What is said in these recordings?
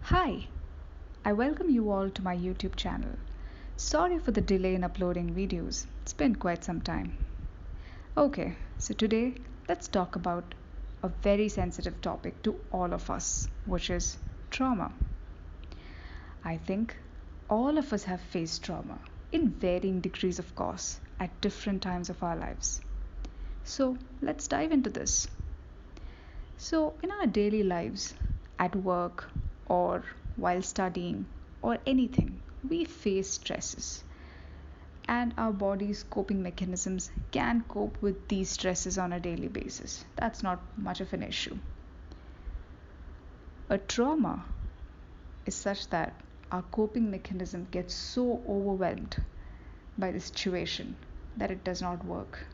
Hi, I welcome you all to my YouTube channel. Sorry for the delay in uploading videos, it's been quite some time. Okay, so today let's talk about a very sensitive topic to all of us, which is trauma. I think all of us have faced trauma in varying degrees, of course, at different times of our lives. So let's dive into this. So, in our daily lives, at work, or while studying, or anything, we face stresses. And our body's coping mechanisms can cope with these stresses on a daily basis. That's not much of an issue. A trauma is such that our coping mechanism gets so overwhelmed by the situation that it does not work,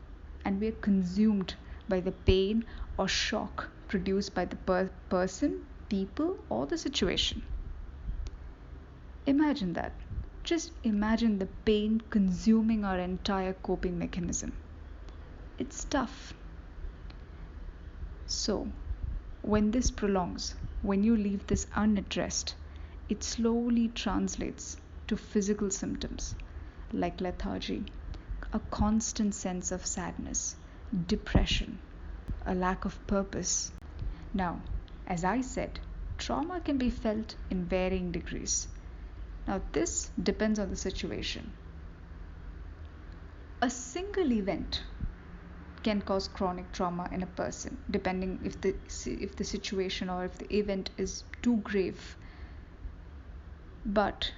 and we are consumed by the pain or shock produced by the person, people, or the situation. Imagine that. Just imagine the pain consuming our entire coping mechanism. It's tough. So, when this prolongs, when you leave this unaddressed, it slowly translates to physical symptoms like lethargy, a constant sense of sadness, depression, a lack of purpose. Now, as I said, trauma can be felt in varying degrees. Now, this depends on the situation. A single event can cause chronic trauma in a person, depending if the situation or if the event is too grave. But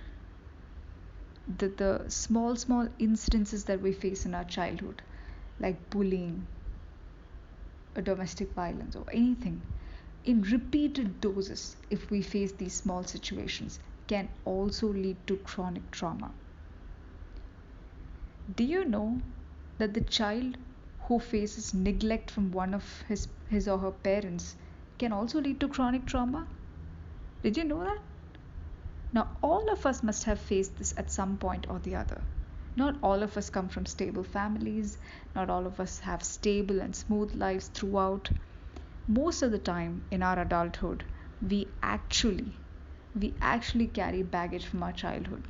the small incidences that we face in our childhood, like bullying, or domestic violence, or anything, in repeated doses, if we face these small situations, can also lead to chronic trauma. Do you know that the child who faces neglect from one of his or her parents can also lead to chronic trauma? Did you know that? Now, all of us must have faced this at some point or the other. Not all of us come from stable families, not all of us have stable and smooth lives throughout. Most of the time in our adulthood, we actually carry baggage from our childhood.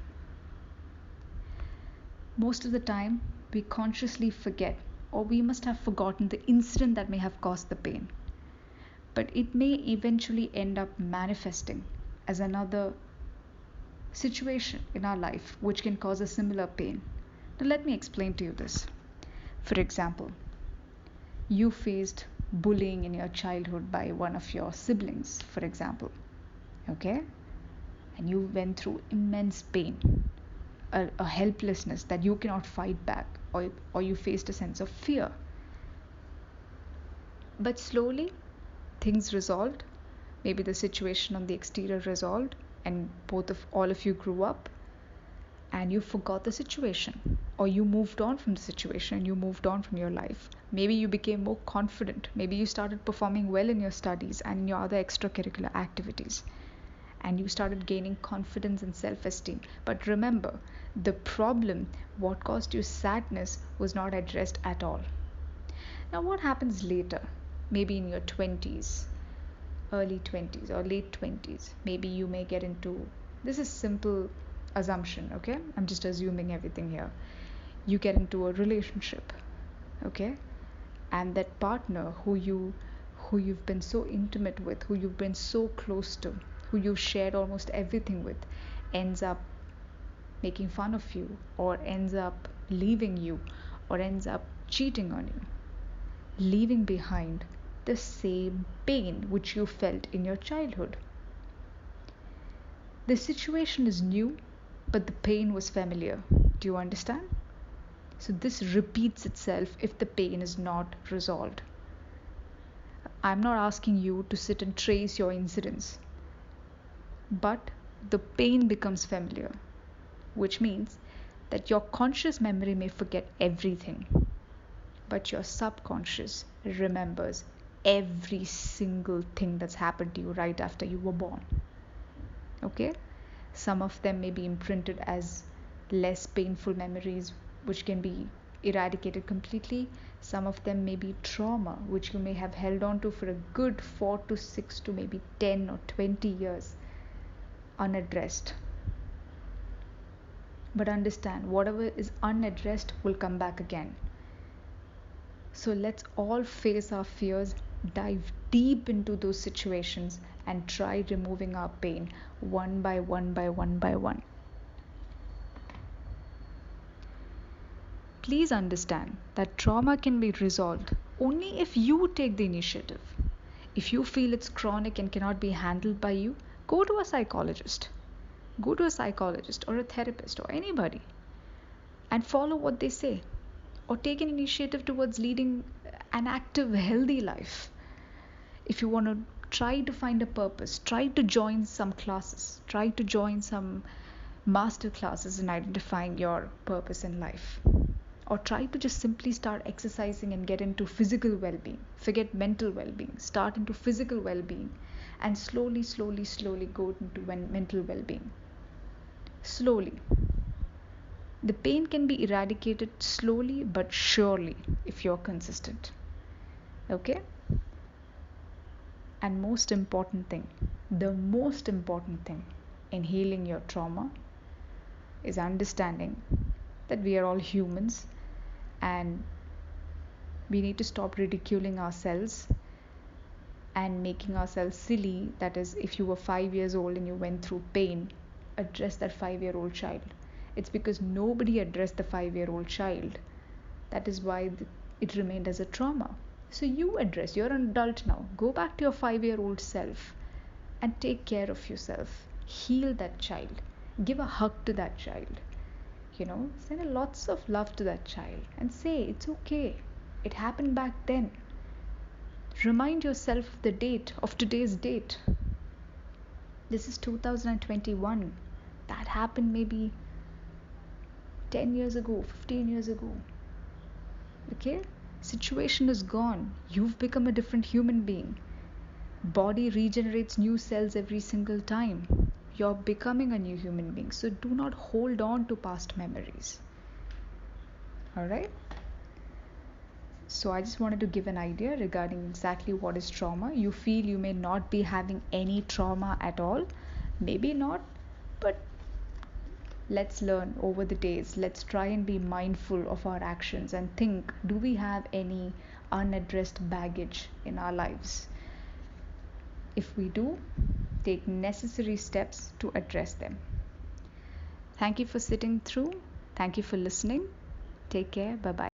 Most of the time, we consciously forget, or we must have forgotten the incident that may have caused the pain. But it may eventually end up manifesting as another situation in our life which can cause a similar pain. Now, let me explain to you this. For example, you faced bullying in your childhood by one of your siblings, for example, okay? And you went through immense pain, a helplessness that you cannot fight back, or you faced a sense of fear. But slowly, things resolved. Maybe the situation on the exterior resolved, and all of you grew up, and you forgot the situation, or you moved on from the situation, and you moved on from your life. Maybe you became more confident. Maybe you started performing well in your studies and in your other extracurricular activities, and you started gaining confidence and self-esteem. But remember, the problem, what caused you sadness, was not addressed at all. Now, what happens later? Maybe in your 20s, early 20s or late 20s, maybe you may get into, this is simple assumption, okay? I'm just assuming everything here. You get into a relationship, okay? And that partner who you've been so intimate with, who you've been so close to, who you've shared almost everything with, ends up making fun of you, or ends up leaving you, or ends up cheating on you, leaving behind the same pain which you felt in your childhood. The situation is new, but the pain was familiar. Do you understand? So this repeats itself if the pain is not resolved. I'm not asking you to sit and trace your incidents, but the pain becomes familiar, which means that your conscious memory may forget everything, but your subconscious remembers every single thing that's happened to you right after you were born. Okay? Some of them may be imprinted as less painful memories, which can be eradicated completely. Some of them may be trauma, which you may have held on to for a good 4 to 6 to maybe 10 or 20 years. unaddressed. But understand, whatever is unaddressed will come back again. So let's all face our fears, dive deep into those situations, and try removing our pain one by one by one by one. Please understand that trauma can be resolved only if you take the initiative. If you feel it's chronic and cannot be handled by you, go to a psychologist. Go to a psychologist or a therapist or anybody and follow what they say, or take an initiative towards leading an active, healthy life. If you want to try to find a purpose, try to join some classes, try to join some master classes in identifying your purpose in life. Or try to just simply start exercising and get into physical well-being. Forget mental well-being. Start into physical well-being and slowly go into mental well-being. Slowly. The pain can be eradicated slowly but surely if you're consistent. Okay? And the most important thing in healing your trauma is understanding that we are all humans and we need to stop ridiculing ourselves and making ourselves silly. That is, if you were 5 years old and you went through pain, address that 5-year-old child. It's because nobody addressed the 5-year-old child. That is why it remained as a trauma. So you address, you're an adult now. Go back to your 5-year-old self and take care of yourself. Heal that child. Give a hug to that child. Send lots of love to that child and say, it's okay. It happened back then. Remind yourself of the date, of today's date. This is 2021. That happened maybe 10 years ago, 15 years ago. Okay? Situation is gone. You've become a different human being. Body regenerates new cells every single time. You're becoming a new human being. So do not hold on to past memories. Alright? So I just wanted to give an idea regarding exactly what is trauma. You feel you may not be having any trauma at all. Maybe not, but let's learn over the days. Let's try and be mindful of our actions and think, do we have any unaddressed baggage in our lives? If we do, take necessary steps to address them. Thank you for sitting through. Thank you for listening. Take care. Bye-bye.